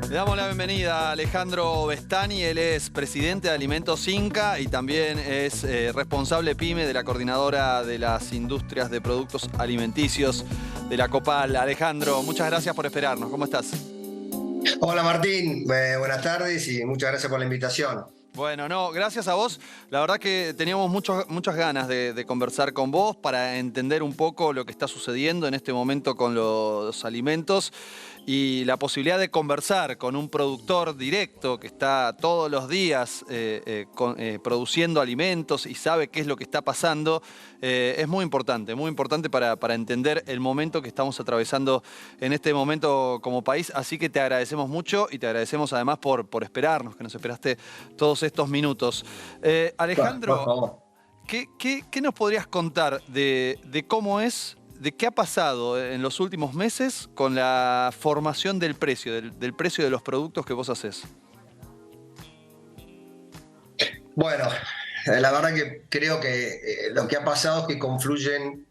Le damos la bienvenida a Alejandro Bestani. Él es presidente de Alimentos Inca y también es responsable PYME de la Coordinadora de las Industrias de Productos Alimenticios de la COPAL. Alejandro, muchas gracias por esperarnos. ¿Cómo estás? Hola Martín, buenas tardes y muchas gracias por la invitación. Bueno, no, gracias a vos. La verdad que teníamos muchas ganas de conversar con vos para entender un poco lo que está sucediendo en este momento con los alimentos y la posibilidad de conversar con un productor directo que está todos los días produciendo alimentos y sabe qué es lo que está pasando. Es muy importante para entender el momento que estamos atravesando en este momento como país. Así que te agradecemos mucho y te agradecemos además por esperarnos, que nos esperaste todos estos minutos. Bueno, por Alejandro, favor. ¿qué nos podrías contar de cómo es, de qué ha pasado en los últimos meses con la formación del precio, del precio de los productos que vos hacés? Bueno, la verdad que creo que lo que ha pasado es que confluyen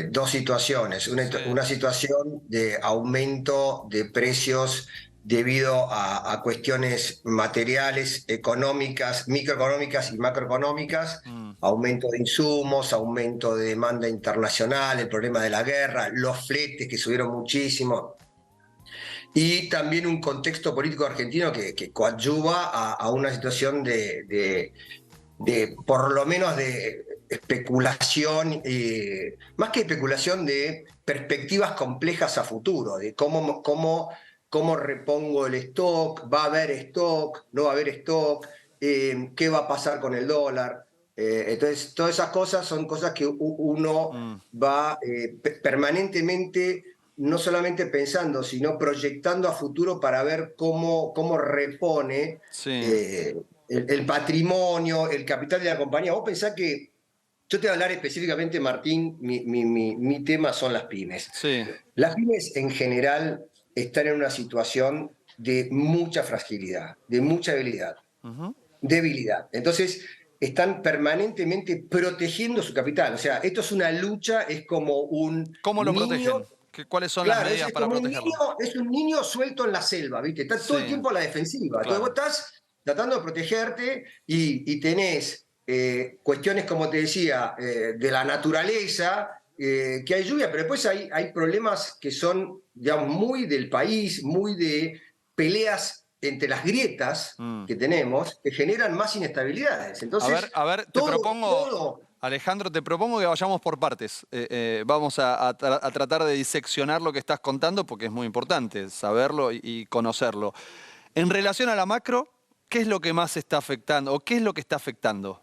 dos situaciones. Sí. Una situación de aumento de precios debido a cuestiones materiales, económicas, microeconómicas y macroeconómicas, Mm, aumento de insumos, aumento de demanda internacional, el problema de la guerra, los fletes que subieron muchísimo. Y también un contexto político argentino que coadyuva a una situación por lo menos de especulación, más que especulación, de perspectivas complejas a futuro, de cómo repongo el stock, va a haber stock, no va a haber stock, qué va a pasar con el dólar. Entonces, todas esas cosas son cosas que uno mm, va permanentemente no solamente pensando, sino proyectando a futuro para ver cómo repone sí, eh, el patrimonio, el capital de la compañía. Vos pensás que yo te voy a hablar específicamente, Martín, mi tema son las pymes. sí. Las pymes en general están en una situación de mucha fragilidad, de mucha Ujú. debilidad. Entonces, están permanentemente protegiendo su capital. O sea, esto es una lucha, es como un ¿Cómo lo niño. protegen? ¿Cuáles son las Claro, medidas es para como protegerlo? es un niño suelto en la selva, ¿viste? Está todo el Sí, tiempo a la defensiva. Entonces vos claro. estás tratando de protegerte y tenés cuestiones, como te decía, de la naturaleza, que hay lluvia, pero después hay problemas que son, digamos, muy del país, muy de peleas entre las grietas Mm. que tenemos, que generan más inestabilidades. Entonces, A ver, te propongo, todo. Alejandro, te propongo que vayamos por partes. Vamos a tratar de diseccionar lo que estás contando porque es muy importante saberlo y conocerlo. En relación a la macro, ¿qué es lo que más está afectando o qué es lo que está afectando?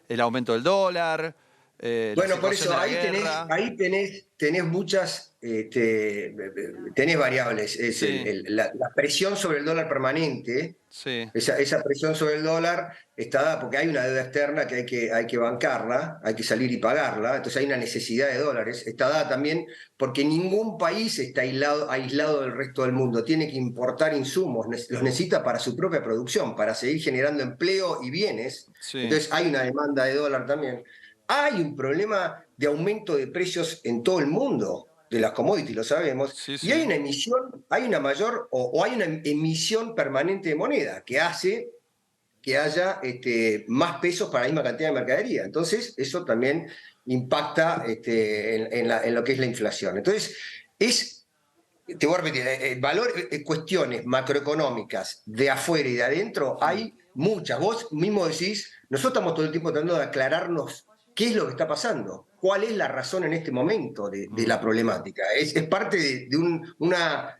¿El aumento del dólar? ¿La Bueno, por situación eso de la guerra? tenés muchas, tenés variables. Es Sí, la presión sobre el dólar permanente, sí. esa presión sobre el dólar está dada porque hay una deuda externa que hay que bancarla, hay que salir y pagarla, entonces hay una necesidad de dólares. Está dada también porque ningún país está aislado del resto del mundo, tiene que importar insumos, los necesita para su propia producción, para seguir generando empleo y bienes. Sí, Entonces hay una demanda de dólar también. Hay un problema de aumento de precios en todo el mundo de las commodities, lo sabemos, sí, y hay sí. una emisión, hay una mayor o hay una emisión permanente de moneda que hace que haya más pesos para la misma cantidad de mercadería. Entonces, eso también impacta en lo que es la inflación. Entonces, te voy a repetir, cuestiones macroeconómicas de afuera y de adentro Mm, hay muchas. Vos mismo decís, nosotros estamos todo el tiempo tratando de aclararnos qué es lo que está pasando, cuál es la razón en este momento de mm. la problemática. Es parte una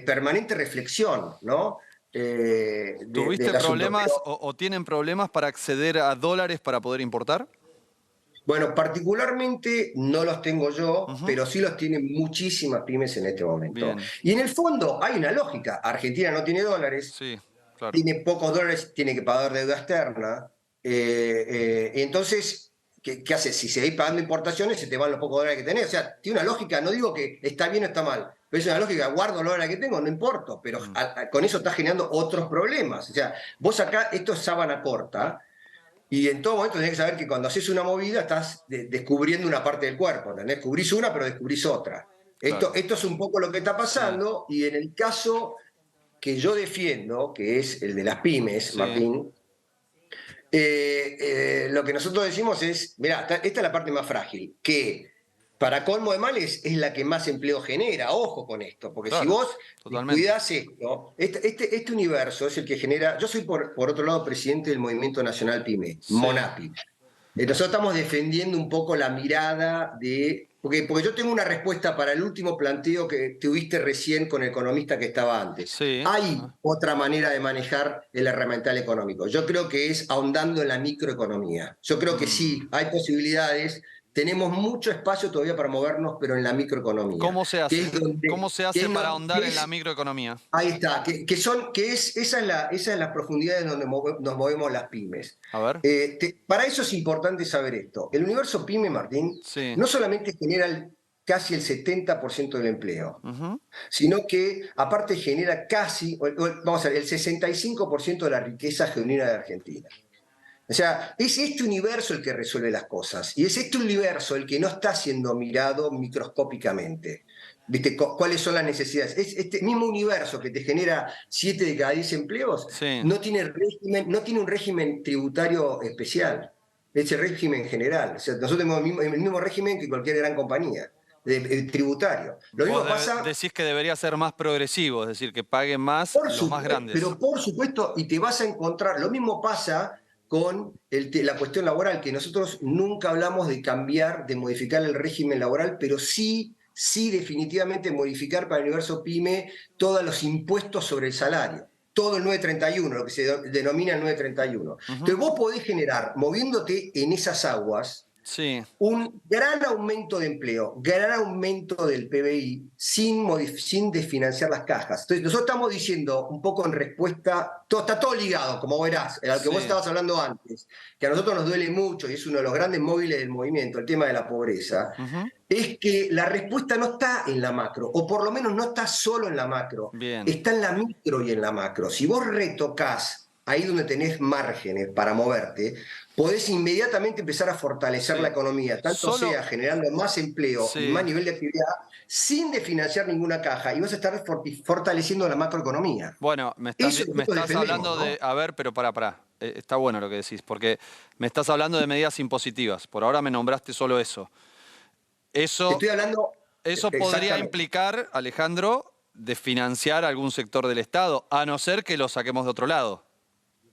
permanente reflexión, ¿no? ¿Tuviste Del asunto. Pero problemas o tienen problemas para acceder a dólares para poder importar? bueno, particularmente no los tengo yo, Ujú. pero sí los tienen muchísimas pymes en este momento. Bien, Y en el fondo hay una lógica. Argentina no tiene dólares, sí, claro. tiene pocos dólares, tiene que pagar deuda externa. Entonces, ¿qué haces? Si seguís pagando importaciones, se te van los pocos dólares que tenés. O sea, tiene una lógica, no digo que está bien o está mal, pero es una lógica, guardo los dólares que tengo, no importa, pero Mm, con eso estás generando otros problemas. O sea, vos acá, esto es sábana corta, y en todo momento tenés que saber que cuando haces una movida estás descubriendo una parte del cuerpo, ¿entendés? Cubrís una, pero descubrís otra. claro, Esto es un poco lo que está sí. pasando, y en el caso que yo defiendo, que es el de las pymes, Sí, Martín, lo que nosotros decimos es, mirá, esta es la parte más frágil, que para colmo de males es la que más empleo genera, ojo con esto, porque si claro, vos totalmente. descuidás esto, este universo es el que genera, yo soy por otro lado presidente del Movimiento Nacional PYME, Sí. MONAPI. Nosotros estamos defendiendo un poco la mirada de... Porque yo tengo una respuesta para el último planteo que tuviste recién con el economista que estaba antes. Sí. Hay otra manera de manejar el herramental económico. Yo creo que es ahondando en la microeconomía. Yo creo que sí, Mm. hay posibilidades. Tenemos mucho espacio todavía para movernos, pero en la microeconomía, ¿Cómo se que hace? es donde... ¿Cómo se que hace es para no- ahondar que en la es- microeconomía? ahí está, esa es la profundidad en donde nos movemos las pymes. A ver. Para eso es importante saber esto. El universo pyme, Martín, Sí. no solamente genera casi el 70% del empleo, Ujú. sino que aparte genera vamos a ver, el 65% de la riqueza genuina de Argentina. O sea, es este universo el que resuelve las cosas y es este universo el que no está siendo mirado microscópicamente. ¿Viste? ¿Cuáles son las necesidades? Es este mismo universo que te genera 7 de cada 10 empleos, Sí. no tiene un régimen tributario especial, es el régimen general. O sea, nosotros tenemos el mismo régimen que cualquier gran compañía tributario. Lo Vos mismo pasa decís que debería ser más progresivo, es decir, que paguen más por los más supuesto, grandes. pero por supuesto, y te vas a encontrar, lo mismo pasa con la cuestión laboral, que nosotros nunca hablamos de cambiar, de modificar el régimen laboral, pero sí definitivamente modificar para el universo PYME todos los impuestos sobre el salario. Todo el 931, lo que se denomina el 931. Ujú. Entonces vos podés generar, moviéndote en esas aguas, Sí. un gran aumento de empleo, gran aumento del PBI sin desfinanciar las cajas. Entonces, nosotros estamos diciendo un poco en respuesta, está todo ligado, como verás, al que vos Sí. estabas hablando antes, que a nosotros nos duele mucho y es uno de los grandes móviles del movimiento, el tema de la pobreza, Ujú. es que la respuesta no está en la macro, o por lo menos no está solo en la macro, Bien. está en la micro y en la macro. Si vos retocás ahí donde tenés márgenes para moverte, podés inmediatamente empezar a fortalecer la Sí. economía, tanto Solo. sea generando más empleo y Sí. más nivel de actividad, sin desfinanciar ninguna caja, y vas a estar fortaleciendo la macroeconomía. Bueno, Eso me nosotros estás defendemos, hablando ¿no? de. A ver, pero pará. Está bueno lo que decís, porque me estás hablando de medidas impositivas. Por ahora me nombraste solo eso. Te Eso, estoy hablando eso podría exactamente. implicar, Alejandro, desfinanciar algún sector del Estado, a no ser que lo saquemos de otro lado.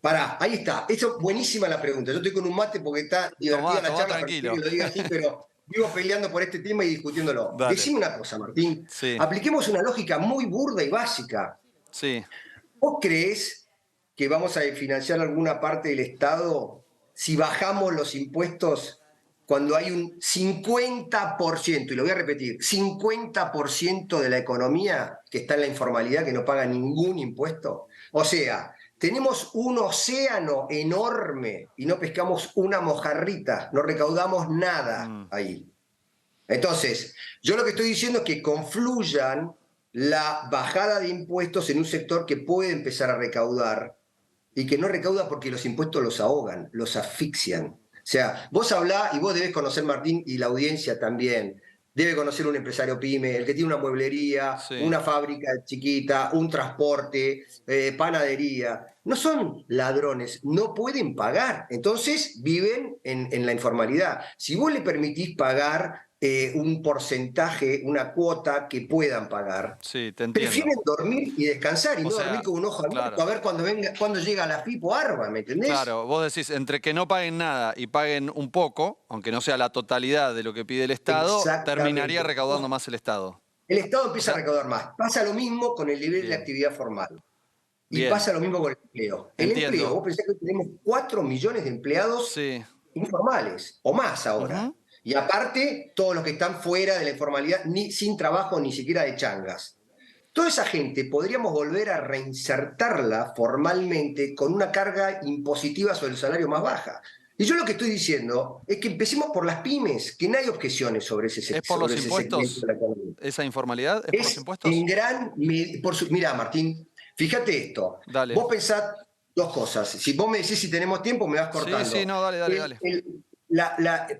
Pará, ahí está. Eso, buenísima la pregunta. Yo estoy con un mate porque está divertida la Tomá charla, perdón que tranquilo. lo diga así, pero vivo peleando por este tema y discutiéndolo. Dale. Decime una cosa, Martín. Sí, Apliquemos una lógica muy burda y básica. sí. ¿Vos creés que vamos a financiar alguna parte del Estado si bajamos los impuestos cuando hay un 50%, y lo voy a repetir, 50% de la economía que está en la informalidad, que no paga ningún impuesto? O sea, tenemos un océano enorme y no pescamos una mojarrita, no recaudamos nada Mm. ahí. Entonces, yo lo que estoy diciendo es que confluyan la bajada de impuestos en un sector que puede empezar a recaudar y que no recauda porque los impuestos los ahogan, los asfixian. O sea, vos hablás y vos debés conocer, Martín, y la audiencia también. Debe conocer un empresario pyme, el que tiene una mueblería, Sí. una fábrica chiquita, un transporte, panadería. No son ladrones, no pueden pagar. Entonces viven en la informalidad. Si vos le permitís pagar un porcentaje, una cuota que puedan pagar, Sí, te entiendo. prefieren dormir y descansar y O no dormir sea, con un ojo abierto claro. a ver cuando llega la FIP o ARBA, ¿me entendés? Claro, vos decís, entre que no paguen nada y paguen un poco, aunque no sea la totalidad de lo que pide el Estado, terminaría Exactamente. recaudando más el Estado. El Estado O empieza a sea, recaudar más. Pasa lo mismo con el nivel de bien, actividad formal. Y bien, pasa lo mismo con el empleo. El empleo, entiendo. vos pensás que tenemos 4 millones de empleados Sí. informales o más ahora. Ujú. Y aparte, todos los que están fuera de la informalidad, sin trabajo, ni siquiera de changas. Toda esa gente podríamos volver a reinsertarla formalmente con una carga impositiva sobre el salario más baja. Y yo lo que estoy diciendo es que empecemos por las pymes, que no hay objeciones sobre ¿Es por los ese segmento de impuestos? la economía. ¿Esa informalidad es por los Es en impuestos? gran medida, mirá, Martín, fíjate esto. Dale. Vos pensás dos cosas. Si vos me decís si tenemos tiempo, me vas Sí, sí, cortando. no, dale.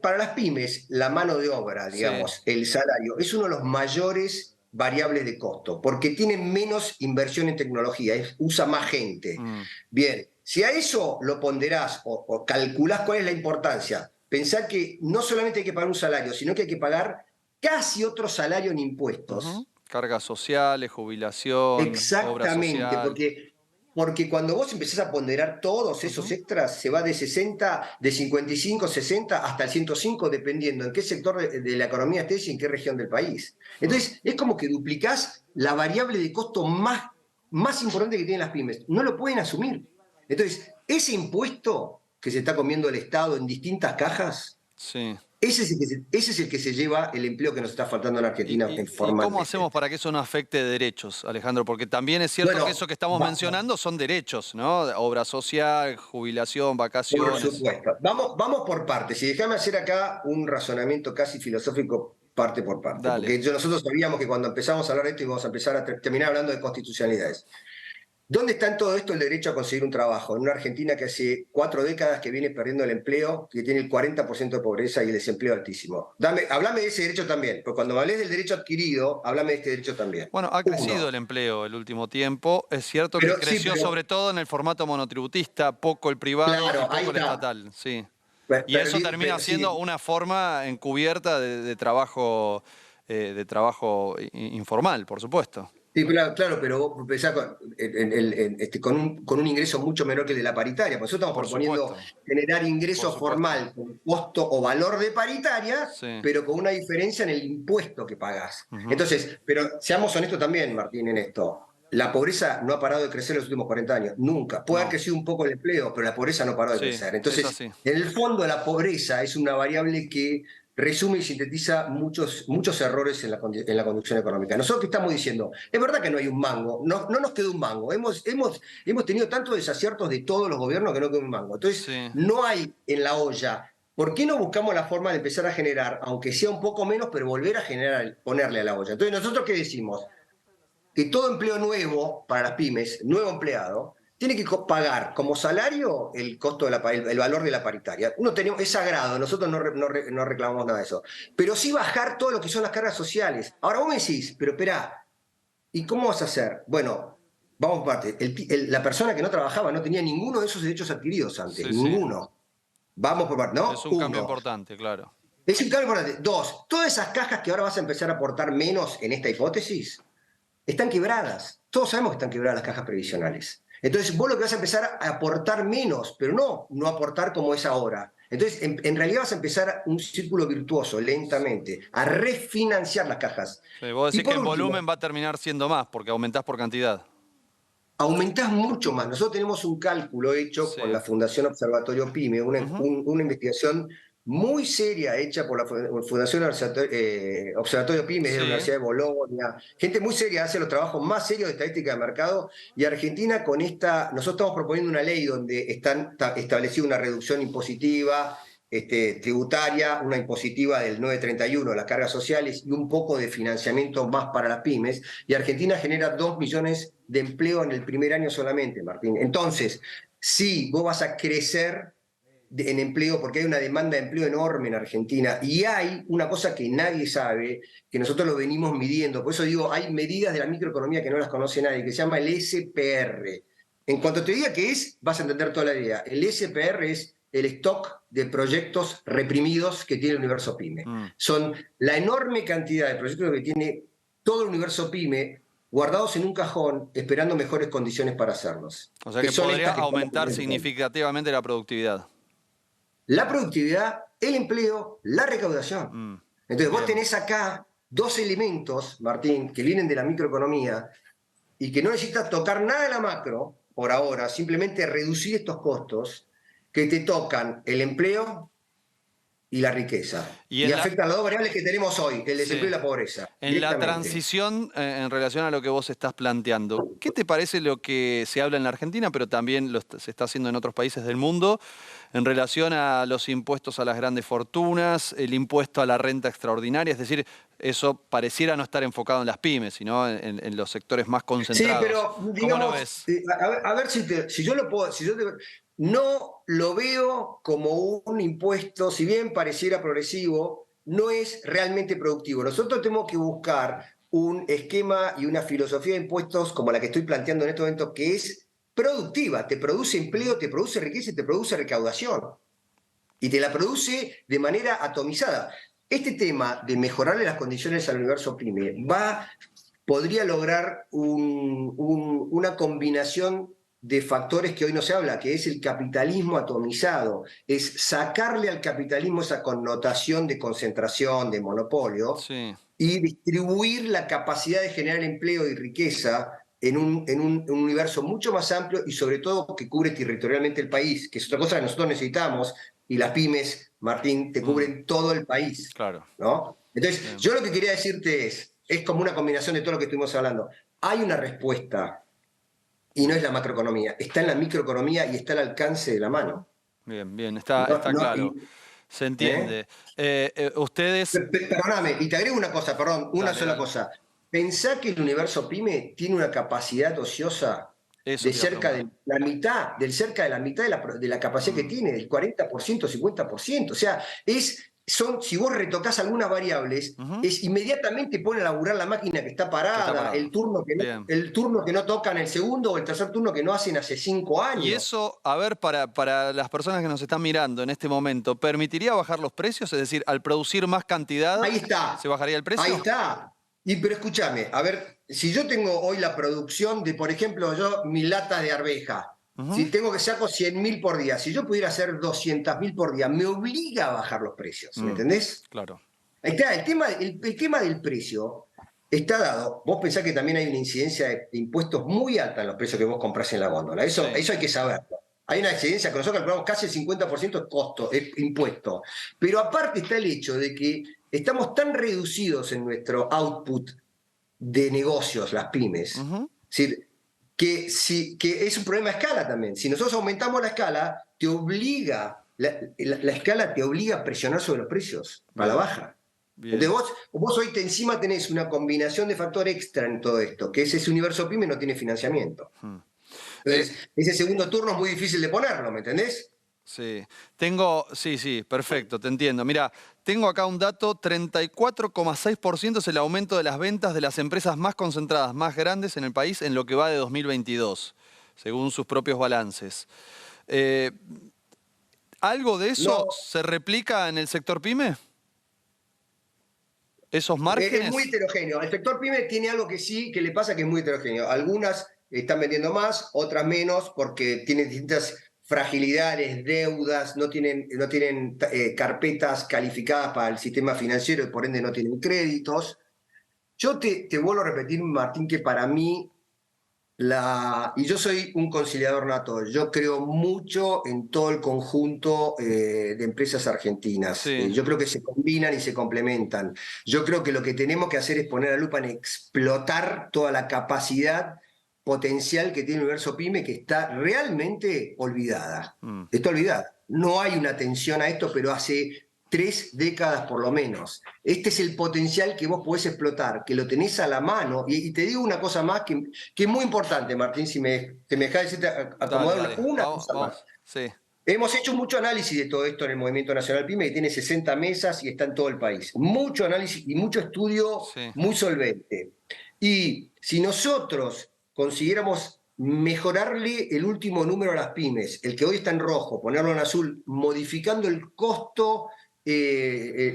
Para las pymes, la mano de obra, Sí, digamos, el salario, es uno de los mayores variables de costo, porque tiene menos inversión en tecnología, usa más gente. Bien, si a eso lo ponderás o calculás cuál es la importancia, pensá que no solamente hay que pagar un salario, sino que hay que pagar casi otro salario en impuestos. Cargas sociales, jubilación, obra Exactamente, social. porque cuando vos empezás a ponderar todos esos Ujú. extras, se va de 60, de 55, 60 hasta el 105, dependiendo en qué sector de la economía estés y en qué región del país. Entonces, es como que duplicás la variable de costo más importante que tienen las pymes. No lo pueden asumir. Entonces, ese impuesto que se está comiendo el Estado en distintas cajas, Sí. ese es el que se lleva el empleo que nos está faltando en Argentina Y cómo formalmente. hacemos para que eso no afecte derechos, Alejandro? Porque también es cierto que eso Bueno, que estamos mencionando son derechos, ¿no? Obra social, jubilación, por vacaciones. supuesto. Vamos por partes. Y déjame hacer acá un razonamiento casi filosófico parte por parte. Dale. Porque nosotros sabíamos que cuando empezamos a hablar de esto íbamos a empezar a terminar hablando de constitucionalidades. ¿Dónde está en todo esto el derecho a conseguir un trabajo? En una Argentina que hace 4 décadas que viene perdiendo el empleo, que tiene el 40% de pobreza y el desempleo altísimo. Háblame de ese derecho también, porque cuando me hables del derecho adquirido, háblame de este derecho también. Bueno, ha crecido Uno. el empleo el último tiempo. Es cierto que Pero sí, creció sobre todo en el formato monotributista, poco el privado y claro, ahí poco el está. estatal, sí. Y Pero, eso termina siendo sí, una forma encubierta de trabajo informal, por supuesto. sí, claro, pero vos pensás con un ingreso mucho menor que el de la paritaria. Por eso estamos Por proponiendo supuesto, generar por ingreso supuesto. formal con costo o valor de paritaria, Sí. pero con una diferencia en el impuesto que pagás. Ujú. Entonces, pero seamos honestos también, Martín, en esto. La pobreza no ha parado de crecer en los últimos 40 años, nunca. Puede haber No, crecido un poco el empleo, pero la pobreza no paró de sí, crecer. es Entonces, así. en el fondo, la pobreza es una variable que resume y sintetiza muchos errores en la conducción económica. Nosotros que estamos diciendo, es verdad que no hay un mango, no nos quedó un mango. Hemos tenido tantos desaciertos de todos los gobiernos que no quedó un mango. Entonces, Sí. no hay en la olla. ¿Por qué no buscamos la forma de empezar a generar, aunque sea un poco menos, pero volver a generar, ponerle a la olla? Entonces, ¿nosotros qué decimos? Que todo empleo nuevo para las pymes, nuevo empleado, tiene que pagar como salario el costo de el valor de la paritaria. Es sagrado, nosotros no reclamamos nada de eso. Pero sí bajar todo lo que son las cargas sociales. Ahora vos me decís, pero espera, ¿y cómo vas a hacer? Bueno, vamos por parte. La persona que no trabajaba no tenía ninguno de esos derechos adquiridos antes, Sí, sí. ninguno. Vamos por parte, Es ¿no? un cambio Uno. importante, claro. Es un cambio importante. Dos, todas esas cajas que ahora vas a empezar a aportar menos en esta hipótesis, están quebradas. Todos sabemos que están quebradas las cajas previsionales. Entonces, vos lo que vas a empezar a aportar menos, pero no aportar como es ahora. Entonces, en realidad vas a empezar un círculo virtuoso, lentamente, a refinanciar las cajas. Sí, vos Y decís que por en último, volumen va a terminar siendo más, porque aumentás por cantidad. aumentás mucho más. Nosotros tenemos un cálculo hecho con Sí. la Fundación Observatorio PYME, Ujú. una investigación muy seria hecha por la Fundación Observatorio PYME de la Sí. Universidad de Bolonia. Gente muy seria, hace los trabajos más serios de estadística de mercado. Y Argentina nosotros estamos proponiendo una ley donde están establecida una reducción impositiva, tributaria, una impositiva del 931, las cargas sociales y un poco de financiamiento más para las pymes. Y Argentina genera 2 millones de empleo en el primer año solamente, Martín. Entonces, sí, vos vas a crecer en empleo porque hay una demanda de empleo enorme en Argentina y hay una cosa que nadie sabe, que nosotros lo venimos midiendo. Por eso digo, hay medidas de la microeconomía que no las conoce nadie, que se llama el SPR. En cuanto te diga qué es, vas a entender toda la idea. El SPR es el stock de proyectos reprimidos que tiene el universo PYME. Mm. Son la enorme cantidad de proyectos que tiene todo el universo PYME guardados en un cajón esperando mejores condiciones para hacerlos. O sea Que que son podría estas que estamos aumentar viendo. significativamente la productividad. La productividad, el empleo, la recaudación. Mm. Entonces vos Bien. tenés acá dos elementos, Martín, que vienen de la microeconomía y que no necesitas tocar nada de la macro por ahora, simplemente reducir estos costos que te tocan el empleo y la riqueza. Y Y en la, afectan las dos variables que tenemos hoy, el desempleo sí. y la pobreza, En la directamente. transición, en relación a lo que vos estás planteando, ¿qué te parece lo que se habla en la Argentina, pero también se está haciendo en otros países del mundo, en relación a los impuestos a las grandes fortunas, el impuesto a la renta extraordinaria? Es decir, eso pareciera no estar enfocado en las pymes, sino en los sectores más Sí, concentrados. pero ¿Cómo lo digamos, ves? a ver si yo lo puedo, no lo veo como un impuesto, si bien pareciera progresivo, no es realmente productivo. Nosotros tenemos que buscar un esquema y una filosofía de impuestos como la que estoy planteando en este momento, que es productiva, te produce empleo, te produce riqueza y te produce recaudación. Y te la produce de manera atomizada. Este tema de mejorarle las condiciones al universo PYME podría lograr una combinación de factores que hoy no se habla, que es el capitalismo atomizado, es sacarle al capitalismo esa connotación de concentración, de monopolio, Sí. y distribuir la capacidad de generar empleo y riqueza en un universo mucho más amplio y sobre todo que cubre territorialmente el país, que es otra cosa que nosotros necesitamos, y las pymes, Martín, te cubren todo el país, Claro. ¿no? Entonces, Bien. yo lo que quería decirte es como una combinación de todo lo que estuvimos hablando. Hay una respuesta y no es la macroeconomía, está en la microeconomía y está al alcance de la mano. Bien, bien, No, está no, claro. Se ¿eh? entiende. Ustedes... Perdóname, y te agrego una cosa, perdón, una Dale, sola dale. cosa. Pensá que el universo PYME tiene una capacidad ociosa Eso de te iba a cerca preguntar. de la mitad, cerca de la mitad de la capacidad que tiene, del 40%, 50%. O sea, si vos retocás algunas variables, Ujú. inmediatamente pone a laburar la máquina que está Que está parada, parado. Bien. el turno que no tocan el segundo o el tercer turno que no hacen hace 5 Y años. eso, a ver, para las personas que nos están mirando en este momento, ¿permitiría bajar los precios? Es decir, al producir más cantidad, Ahí está, ¿se bajaría el ahí precio? está. Pero escúchame, a ver, si yo tengo hoy la producción de, por ejemplo, yo, mis latas de arveja, Ujú. si tengo que saco 100.000 por día, si yo pudiera hacer 200.000 por día, me obliga a bajar los precios, ¿me Mm, entendés? claro. Ahí está, el tema del precio está dado. Vos pensás que también hay una incidencia de impuestos muy alta en los precios que vos comprás en la góndola. Sí. Eso hay que saberlo. Hay una incidencia que nosotros calculamos casi el 50% de costo, es impuesto. Pero aparte está el hecho de que estamos tan reducidos en nuestro output de negocios, las pymes, Ujú. ¿sí? Que es un problema de escala también. Si nosotros aumentamos la escala, la escala te obliga a presionar sobre los precios, a la Bien, baja. Entonces bien. vos hoy encima tenés una combinación de factor extra en todo esto, que es ese universo pyme no tiene financiamiento. Mm. Eh, Entonces, ese segundo turno es muy difícil de ponerlo, ¿me entendés? Sí, sí, perfecto, te entiendo. Mira, tengo acá un dato, 34,6% es el aumento de las ventas de las empresas más concentradas, más grandes en el país en lo que va de 2022, según sus propios balances. Eh, ¿Algo de eso No, se replica en el sector pyme? ¿Esos es muy márgenes? heterogéneo. El sector pyme tiene algo que sí, que le pasa que es muy heterogéneo. Algunas están vendiendo más, otras menos, porque tienen distintas fragilidades, deudas, no tienen carpetas calificadas para el sistema financiero y por ende no tienen créditos. Yo te vuelvo a repetir, Martín, que para mí y yo soy un conciliador nato, yo creo mucho en todo el conjunto de empresas argentinas. Sí. Yo creo que se combinan y se complementan. Yo creo que lo que tenemos que hacer es poner la lupa en explotar toda la capacidad potencial que tiene el universo PYME, que está realmente olvidada. Mm. Está olvidada. No hay una atención a esto, pero hace 3 décadas por lo menos. Este es el potencial que vos podés explotar, que lo tenés a la mano. Y te digo una cosa más que es muy importante, Martín, si me dejas decirte, Dale, acomodar dale. una Vamos, cosa más. vamos. Sí. Hemos hecho mucho análisis de todo esto en el Movimiento Nacional PYME, que tiene 60 mesas y está en todo el país. Mucho análisis y mucho estudio Sí. muy solvente. Y si nosotros consiguiéramos mejorarle el último número a las pymes, el que hoy está en rojo, ponerlo en azul, modificando el costo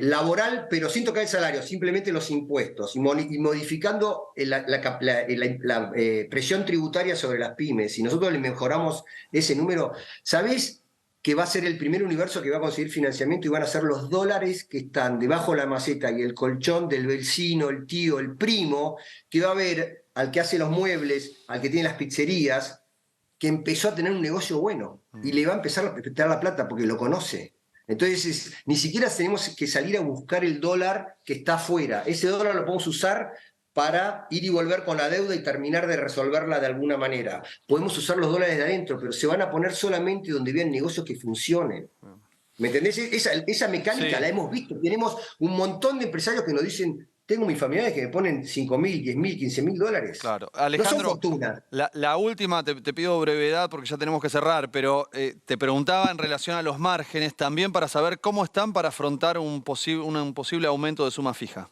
laboral, pero sin tocar el salario, simplemente los impuestos, y modificando la presión tributaria sobre las pymes, si nosotros le mejoramos ese número, ¿sabés que va a ser el primer universo que va a conseguir financiamiento y van a ser los dólares que están debajo de la maceta y el colchón del vecino, el tío, el primo, que va a ver al que hace los muebles, al que tiene las pizzerías, que empezó a tener un negocio bueno y Mm. le va a empezar a respetar la plata porque lo conoce? Entonces, ni siquiera tenemos que salir a buscar el dólar que está afuera. Ese dólar lo podemos usar para ir y volver con la deuda y terminar de resolverla de alguna manera. Podemos usar los dólares de adentro, pero se van a poner solamente donde vean negocios que funcionen. ¿Me entendés? Esa mecánica Sí. la hemos visto. Tenemos un montón de empresarios que nos dicen, tengo mis familiares que me ponen 5.000, 10.000, 15.000 dólares. Claro. No son Alejandro, fortunas. la última, te pido brevedad porque ya tenemos que cerrar, pero te preguntaba en relación a los márgenes también para saber cómo están para afrontar un posible aumento de suma fija.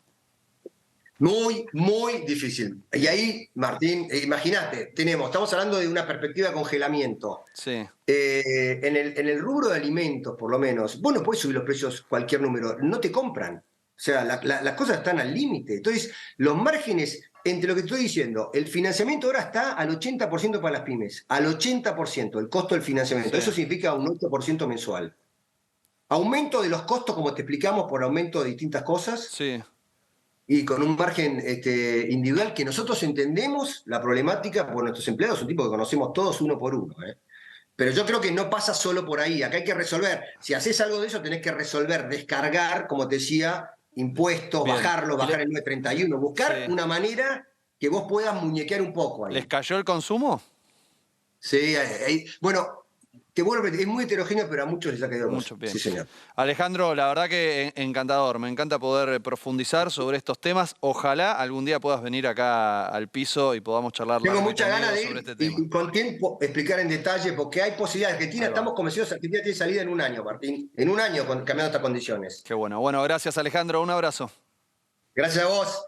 Muy, muy difícil. Y ahí, Martín, imagínate, estamos hablando de una perspectiva de congelamiento. Sí, En el rubro de alimentos, por lo menos, vos no podés subir los precios cualquier número, no te compran. O sea, las cosas están al límite. Entonces, los márgenes, entre lo que estoy diciendo, el financiamiento ahora está al 80% para las pymes, al 80% el costo del financiamiento. sí, Eso significa un 8% mensual. Aumento de los costos, como te explicamos, por aumento de distintas cosas sí. y con un margen individual que nosotros entendemos la problemática por nuestros empleados, un tipo que conocemos todos uno por uno. Pero yo creo que no pasa solo por ahí, acá hay que resolver. Si haces algo de eso, tenés que resolver, descargar, como te decía, impuestos, Bien. bajarlos, bajar el 931, buscar Sí. una manera que vos puedas muñequear un poco ¿Les ahí. cayó el consumo? Sí, bueno, te vuelvo a repetir, es muy heterogéneo, pero a muchos les ha caído el Mucho, gozo. Sí, bien. señor. Alejandro, la verdad que encantador. Me encanta poder profundizar sobre estos temas. Ojalá algún día puedas venir acá al piso y podamos charlar Tengo largo y muchas ganas tendido de sobre ir este tema. y con tiempo explicar en detalle, porque hay posibilidades. Argentina, Ahí va. estamos convencidos, Argentina tiene salida en un año, Martín. En un año, cambiando estas condiciones. Qué bueno. Bueno, gracias Alejandro. Un abrazo. Gracias a vos.